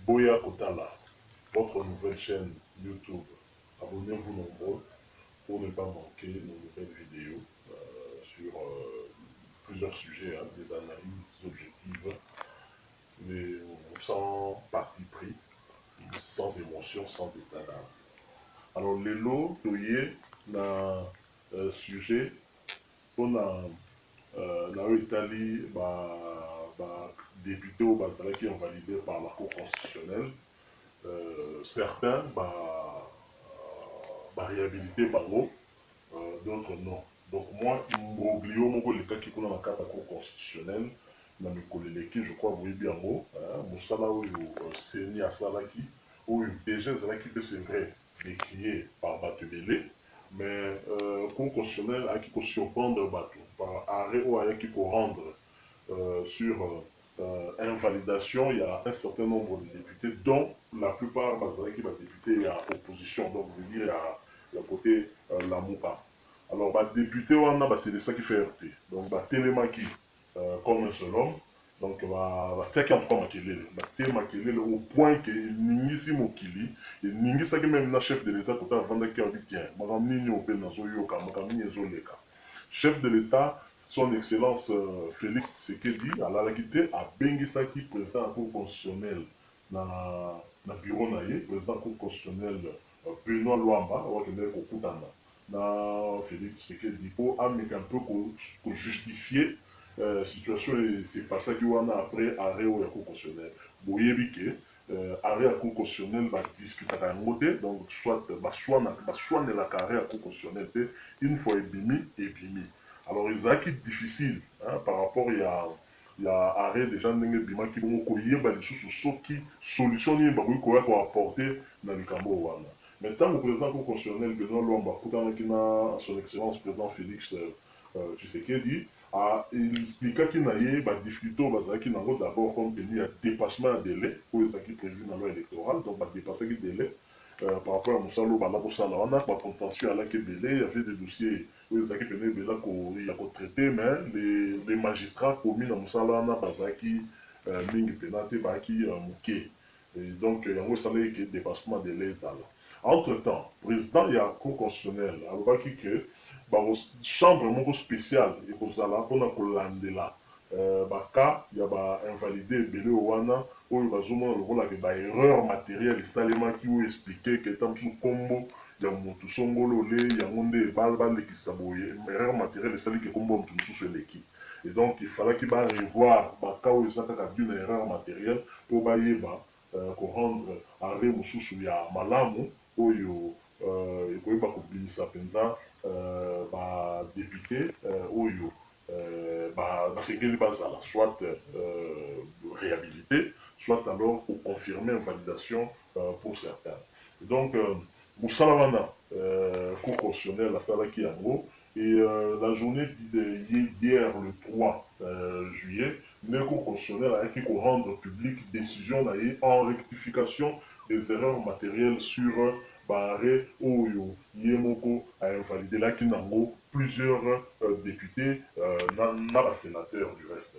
Boya Kotala, votre nouvelle chaîne YouTube. Abonnez-vous nombreux pour ne pas manquer nos nouvelles vidéos sur plusieurs sujets, hein, des analyses objectives, mais sans parti pris, sans émotion, sans état d'âme. Alors, les lots, na sujet, on a Italie, député ou qui ont validé par la Cour constitutionnelle. Certains, réhabilité bango, d'autres non. Donc moi, oublié le cas qui connaît la carte Cour constitutionnelle, dans mes collègues, je crois, vous voyez bien mot, Moussala ou Seni Asalaki, ou déjà Zalaki, c'est vrai, décrié par Batubélé, mais Cour constitutionnelle a qui peut surprendre Batou, par arrêt ou a qui peut rendre sur invalidation, il y a un certain nombre de députés, dont la plupart, qui va député à opposition, donc je veux dire à côté la Moupa. Alors, député, c'est ça qui fait RT. Donc, Télémaki, comme un seul homme, donc, c'est qui en tout cas Makelele, au point que Ningisi Mokili, et Ningisa qui même le chef de l'État, quand on a dit, tiens, chef de l'État, son Excellence Félix Tshisekedi, à la quitté, a Bengisaki, président de la Cour constitutionnelle, dans le bureau naïe, président de la Cour constitutionnelle Benoît Luamba, na Félix Tshisekedi, pour amener un peu pour justifier la situation, c'est pas ça qu'il y a après arrêt au Cour constitutionnelle. Vous voyez arrêt à Cour constitutionnelle va discuter à un côté, donc soit ne la carré à Cour constitutionnelle, une fois ébimi. Alors, il est difficile hein, par rapport il y a arrêt des gens qui vont qui solution pour apporter dans le Cambo. Maintenant, le président constitutionnel Benoît Luamba, son excellence président Félix Tshisekedi, a expliqué qu'il y a des difficultés d'abord compte tenu à dépassement de délai pour les acquis prévus dans la loi électorale, donc dépasser le délai. Par rapport à Moussalo, on a pas contentieux à la Kébélé, il y avait des dossiers où les acquis il y a traité, mais les magistrats commis dans Moussalo, on a pas qui mingi pénalité, qui mouké. Et donc, il y a un dépassement de délai. Entre-temps, le président il y a un cour constitutionnelle, il y a une chambre spéciale pour Landela. Baka, il y a invalidé Bélé Owana, où il va jouer erreur matérielle, salement qui vous expliquer que tant que combo, il y a un songolo, il y a un balbal qui s'aboye, erreur matérielle, c'est qui combo sur l'équipe. Et donc, il fallait qu'il va revoir Baka où il s'attaque à une erreur matérielle pour rendre arrêt Moussou, il y a Malamu, où il y a député, où il soit réhabilité, soit alors pour confirmer une validation pour certains. Et donc, Moussalawana, cour constitutionnelle à Salaki Yango, et la journée d'hier, le 3 juillet, le cour constitutionnelle a été pour rendre public décision en rectification des erreurs matérielles sur Barré Oyo Yemoko a invalidé là qui plusieurs députés, sénateurs du reste.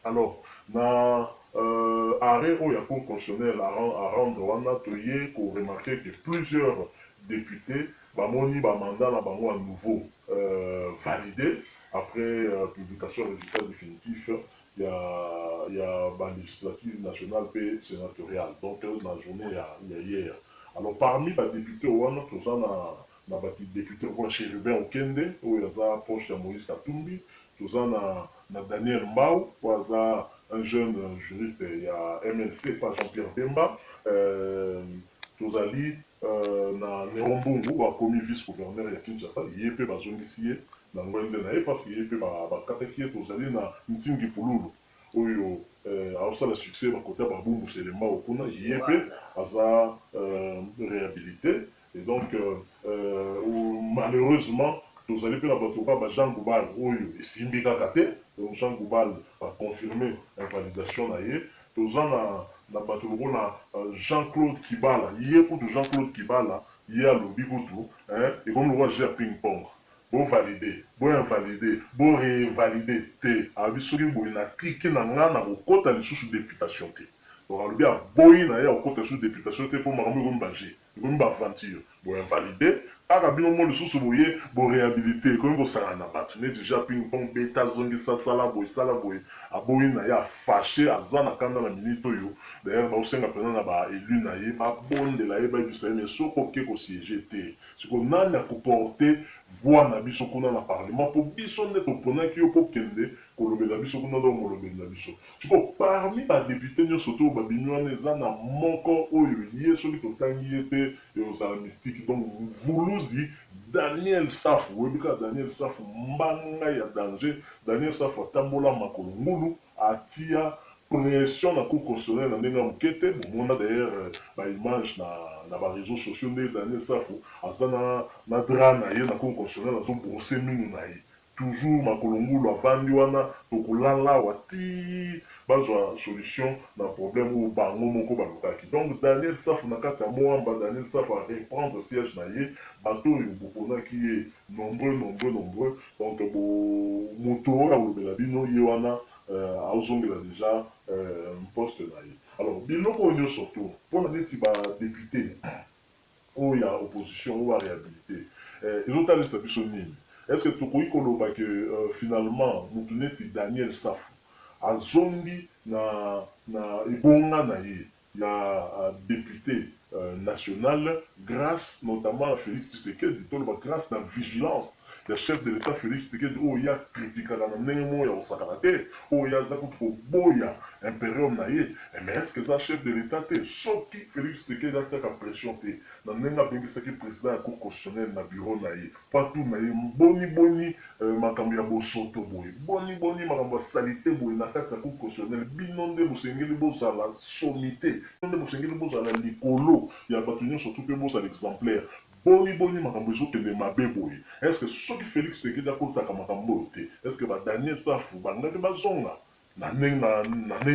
Alors, na arrêt au Cour constitutionnelle à rendre wana toye pour remarquer que plusieurs députés bamoni mandat na bango à nouveau validé après publication résultat définitif. Il y a la législative nationale et sénatoriale. Donc, la journée, il y a hier. Alors, parmi les députés, il y a des députés chez Ruben Okende, où il y a proche de Moïse Katumbi, il y a Daniel Mbao, où il y a un jeune juriste, il y a MLC, pas Jean-Pierre Bemba, il y a Nerombungu, qui a commis vice-gouverneur de Kinshasa, il y a un jeune ici, parce qu'il y a Ntingi Pululu oyo aosala succès bakota babumbu selema okuna ye mpe aza réhabilité et donc malheureusement tozali mpe na bato kaka Jean Goubal oyo esimbi kaka te donc Jean Goubal baconfirme invalidation na ye toza na bato lokola Jean-Claude Kibala ye kutu Jean-Claude Kibala ye alobi kutu ekomi lokola jeu ya ping pong bon validé, bon invalidé, bon révalidé, te. Abi soki boye na cliqué na nga na kokota lisusu députation te. alors bien boy na ya okota sous députation te pour makambo comme bager comme aventure bon invalidé akabino mo lisusu boye bo réhabilité comme ko sala na bato ne déjà ping pong beta zongi sala boy aboyi na ya fâché azana kanda na minute oyo d'ailleurs ba osenga pena na ba élu na ye ba bonde la ye ba du mais soko ke ko siéger te siko nani a porter voix na biso kuna na parlement pour biso nde toponaki yo po kende kolobela biso kuna ndo molobela biso siko parmi badepute nyonso to babimi wana eza na moko oyo ye soki totangi ye te ozala mystique donc vuluzi Daniel Safu oyebi kaka Daniel Safu mbanga ya danger Daniel Safu atambola makolo ngulu atia pression na cour constitutionnelle na ndenge ya moke te bomona d'ailleurs baimage na baréseaux sociaux nde Daniel Safu aza na dra na ye na cour constitutionnelle azobrose minu na ye toujours makolo ngulu avandi wana tokolala wati bazwa solution na problème oyo bango moko balukaki donc Daniel Safu na kati ya moamba Daniel Safu areprendre siège na ye bato oyo boponaki ye nombreux donc moto oyo alobela bino ye wana azongela déjà poste na ye alors biloko oyo nyonso to mpona neti badepute oyo ya opposition oyo baréhabilité ezotalisa biso nini est-ce que tokoki koloba ke finalement motu neti Daniel Safu azongi na ebonga na ye ya député national grâce notamment à Félix Tshisekedi toloba grâce na vigilance ya chef de l'état Félix Tshisekedi oyo ya kritikaka na ndenge moko ya kosakana te oyo aza kutu koboya imperium na ye mais est ce que eza chef de l'état te soki Félix Tshisekedi atiaka pression te na ndenge abengisaki président ya cour constitutionnelle na bureau na ye patu na ye boni makambo ya bosoto boye boni makambo ya salite boye na kati ya cour constitutionnelle bino nde bosengeli bozala sommité bino nde bosengeli bozala likolo ya bato nyonso tu mpe bozala exemplaire boni makambo ezokende mabe boye est ce que soki Félix Tshisekedi akotaka makambo oyo te est ce que badaniel Safu bangaki bazonga na ndenge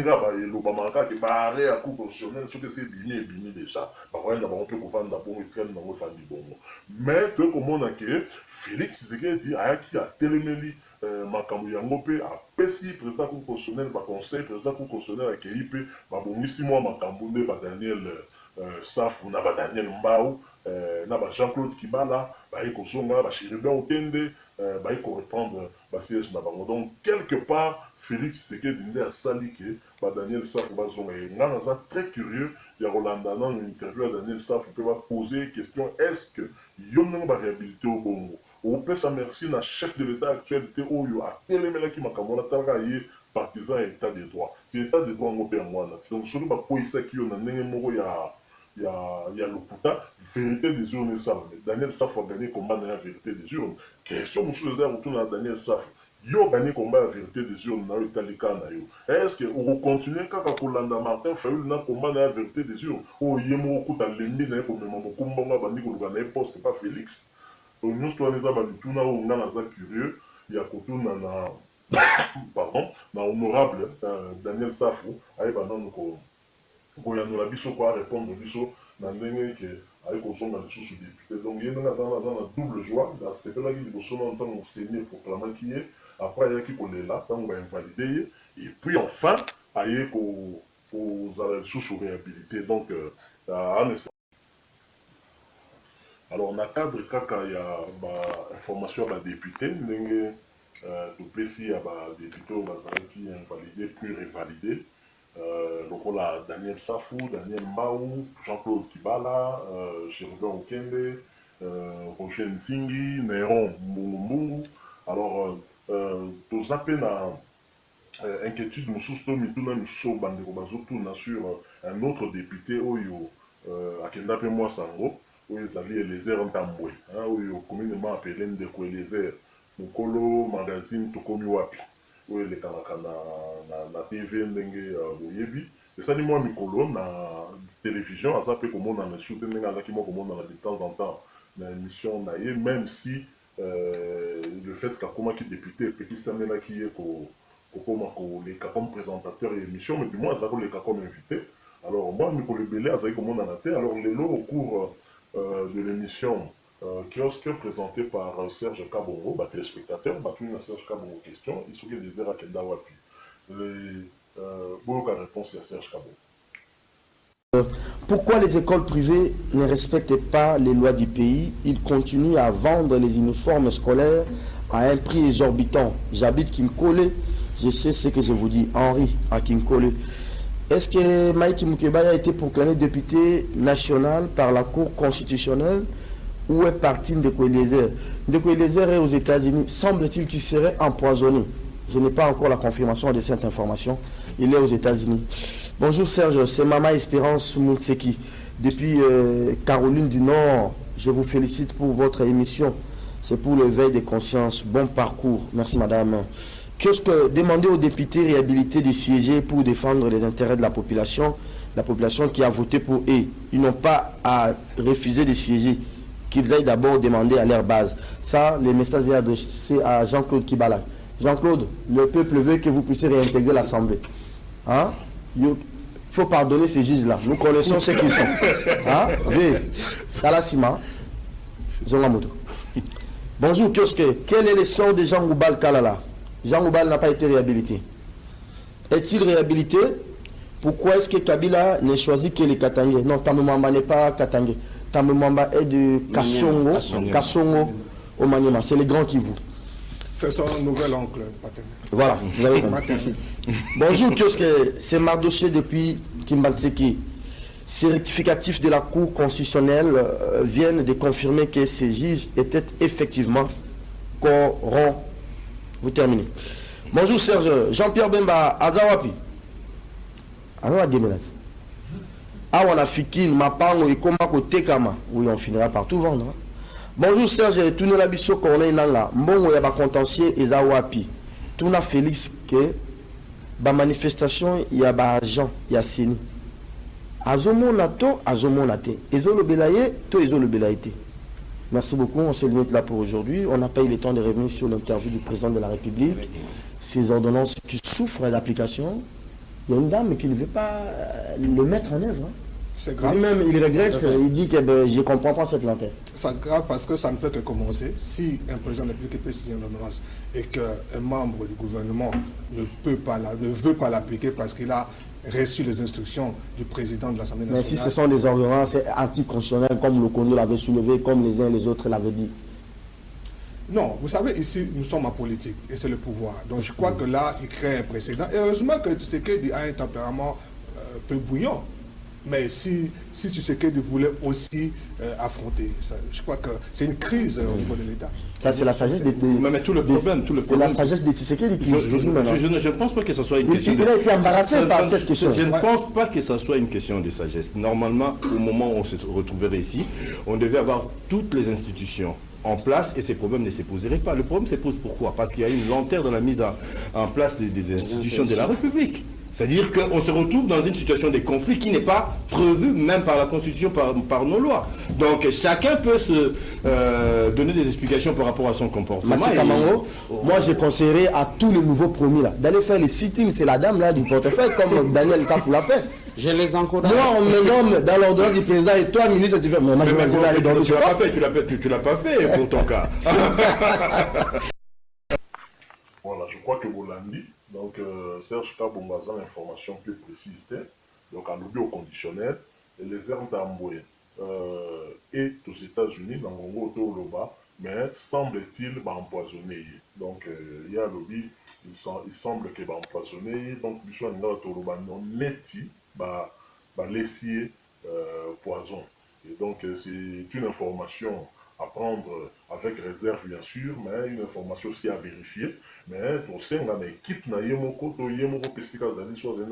balobamaka kaka baare ya cour constitutionnelle soki esi ebimi déjà bakoyenda bango mpe kovanda bongo etikali nango efandi bongo mais tokomona ke Félix Tshisekedi ayaki atelemeli makambo yango mpe apesi président cour constitutionnelle baconseil président cour constitutionnelle akei mpe babongisi mwa makambo nde badaniel Safu na badaniel Mbau na Jean-Claude Kibala baye kozonga bachérubin okende baye koreprendre basiège na bango donc quelque part Félix Tshisekedi nde asali ke Daniel Safu bazonga ye nga naza très curieux ya kolanda na interview ya Daniel Safu mpe baposer question est-ce que yo ndenge baréhabilité o bongo opesa merci na chef de l'état actuel te oyo atelemelaki makambo wana talaka ye partisan ya état de droit si état de droit yango mpe yango wana donc soki bakoyisaki yo na ndenge moko ya lokuta vérité des urnes esalame Daniel Safu a gagné combat na ya vérité des urnes question mosusu eza ya kotuna na Daniel Safu yo gagné combat ya vérité des urnes na yo etali kaka na yo est-ce que okokontinue kaka kolanda Martin Fayulu na combat na ya vérité des urnes oyo ye moko kuta lembi na ye komema mokumba ngo abandi koluka na ye poste pa Félix oyo nyonso wana eza balituna oyo nga naza curieux ya kotuna na pardon na honorable Daniel Safu ayeba nanu koyanola biso ko arépondre biso na ndenge ke aye kozonga lisusu député donc ye ndenge aza na double joie asepelaki liboso na ntango seni eproclamaki ye après ayaki kolela ntango bainvalide ye et puis enfin aye kozala lisusu réhabilité donc alors na cadre kaka ya bainformation ya badéputé ndenge topesi ya badéputé oyo bazalaki invalidé puis révalidé lokola Daniel Safu, Daniel Mbau, Jean-Claude Kibala, Chérubin Okende, Roger Nzingi, Néron Mbungu. Alors, toza pe na inquiétude mosusu to mituna misusu bandeko bazotuna sur un autre député oyo akenda pe mwa sango oyo ezali Eliezer Ntambwe oyo communément appelé ndeko Eliezer mokolo magazine tokomi wapi oyo elekanaka na tv ndenge boyebi esali mwa mikolo na télévision aza mpe komonana lisusu te ndenge azalaki mwa komonana de temps en temps na émission na ye même si le fait kakomaki député epekisamelaki ye kokoma koleka comme présentateur ya émission mais du moins aza koleka comme invité alors mwa mikolo ebele azalaki komonana te alors lelo au cours de l'émission kiosque présenté par Serge Kabongo, téléspectateur, Serge Kabongo question, il se dit des erreurs qu'elle wapi. Beaucoup de réponses à Serge Kabongo. Pourquoi les écoles privées ne respectent pas les lois du pays? Ils continuent à vendre les uniformes scolaires à un prix exorbitant. J'habite Kinkole, je sais ce que je vous dis, Henri, à Kinkole. Est-ce que Mike Mukebaya a été proclamé député national par la Cour constitutionnelle ou est parti Ndeko Eliezer? Ndeko Eliezer est aux États-Unis. Semble-t-il qu'il serait empoisonné. Je n'ai pas encore la confirmation de cette information. Il est aux États-Unis. Bonjour Serge, c'est Mama Espérance Moutseki. Depuis Caroline du Nord, je vous félicite pour votre émission. C'est pour l'éveil des consciences. Bon parcours. Merci madame. Qu'est-ce que demander aux députés réhabilités de siéger pour défendre les intérêts de la population qui a voté pour eux. Ils n'ont pas à refuser de siéger, qu'ils aillent d'abord demander à leur base. Ça, le message est adressé à Jean-Claude Kibala. Jean-Claude, le peuple veut que vous puissiez réintégrer l'Assemblée. Hein? Il faut pardonner ces juges-là. Nous connaissons ce qu'ils sont. Hein? Kalasima, Zongamoto. Bonjour, Kioske. Quel est le sort de Jean Goubal Kalala? Jean Goubal n'a pas été réhabilité. Est-il réhabilité? Pourquoi est-ce que Kabila ne choisit que les Katangé? Non, Tamemamba n'est pas Katangé. Tamemamba est de Kassongo au Maniema. C'est les grands Kivu. C'est son nouvel oncle paternel. Voilà, vous avez compris. Bonjour, Kioske. C'est Mardoché depuis Kimbanseki. Ces rectificatifs de la Cour constitutionnelle viennent de confirmer que ces juges étaient effectivement corrompus. Vous terminez. Bonjour Serge. Jean-Pierre Bemba, Azawapi. Alors à Gemelas. Ah, on a Fikine, Mapango et Komako Tekama. Oui, on finira par tout vendre. Hein. Bonjour Serge. Tourne la biso Corneille Nanga. Mbongo yaba contentieux et Zawapi. Tourne Félix que. Ba manifestation, il y a ba agent, il y a Seni. Azomonato, Azomonate. Ezolo Belaye, to Ezolo Belaïté. Merci beaucoup, on se limite là pour aujourd'hui. On n'a pas eu le temps de revenir sur l'interview du président de la République, ces ordonnances qui souffrent d'application. Il y a une dame qui ne veut pas le mettre en œuvre. Hein. C'est grave. Lui-même, il regrette, il dit que je ne comprends pas cette lenteur. C'est grave parce que ça ne fait que commencer. Si un président de la République peut signer une ordonnance et qu'un membre du gouvernement ne veut pas l'appliquer parce qu'il a reçu les instructions du président de l'Assemblée nationale. Mais si ce sont des ordonnances anticonstitutionnelles, comme le Congo l'avait soulevé, comme les uns et les autres l'avaient dit. Non, vous savez, ici, nous sommes en politique et c'est le pouvoir. Donc je crois que là, il crée un précédent. Et heureusement que Tshisekedi a un tempérament peu bouillant. Mais si Tshisekedi voulait aussi affronter, ça, je crois que c'est une crise au niveau de l'État. Ça, c'est la sagesse de... Mais tout le problème... C'est la sagesse de Tshisekedi qui joue maintenant. Je ne pense pas que ce soit une question... Il a été embarrassé par cette question. Je ne pense pas que ce soit une question de sagesse. Normalement, au moment où on se retrouverait ici, on devait avoir toutes les institutions en place et ces problèmes ne se poseraient pas. Le problème se pose pourquoi? Parce qu'il y a une lenteur dans la mise en place des institutions de la République. C'est-à-dire qu'on se retrouve dans une situation de conflit qui n'est pas prévue même par la Constitution, par nos lois. Donc chacun peut se donner des explications par rapport à son comportement. Mathieu Kamango, moi je conseillerais à tous les nouveaux promis là d'aller faire les sit-ins, c'est la dame là du portefeuille comme Daniel Safou l'a fait. Je les encourage. Moi on me nomme dans l'ordonnance du président et toi ministre tu fais. Mais moi je vais aller dans le tu l'as pas fait pour ton cas. Voilà, je crois que vous l'avez dit. Donc, Serge Kabombaza, l'information plus précise, donc à l'objet au conditionnel, et les herbes d'Amboué et aux États-Unis, dans le Congo, autour de bas, mais semble-t-il empoisonné. Donc, il y a lobby, il semble qu'il va empoisonné, donc, Bichon Toloba non neti, laisser poison. Et donc, c'est une information à prendre avec réserve, bien sûr, mais une information aussi à vérifier. Mais pour ça, on a une équipe, on a une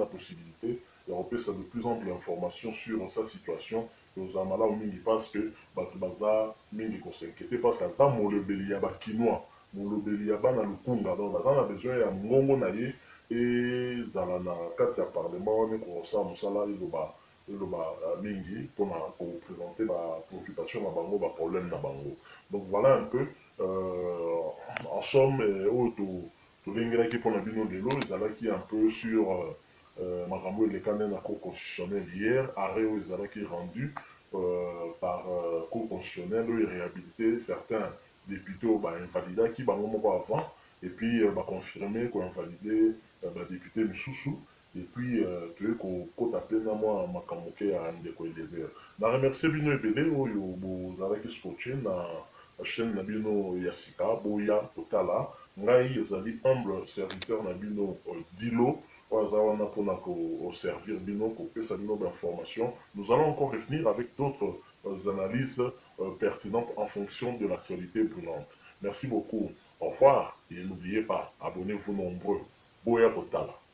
possibilité de repérer de plus amples informations sur sa situation. Nous avons là parce que Batubaza Mingi s'inquiéter parce que ça, mon lebeli yaba quinoa, mon lebeli yaba na lukunga, donc on a besoin de mongo naye et zalana katia parlement, on est comme ça, musala mingi pour présenter la préoccupation na bango, la problème na bango. Donc voilà un peu. En somme, tout l'ingénieur qui pour la bino de l'eau, ils un peu sur Marambo et les canaux à Cour constitutionnelle hier, arrêt où ils qui rendu par Cour constitutionnelle, où ils réhabilité certains députés invalidés qui ont avant, et puis confirmé qu'on a invalidé député Moussoussou, et puis tu es kota pena moi makambo ke ya ndeko Eliezer. Na remercier bino ebele oyo bozalaki scotché na chaîne na bino ya sika boya totala ngai ezali humble serviteur na bino Dilo oyo aza wana mpona koservir bino kopesa bino d'information. Nous allons encore revenir avec d'autres analyses pertinentes en fonction de l'actualité brûlante. Merci beaucoup. Au revoir et n'oubliez pas, abonnez-vous nombreux. Boya Totala.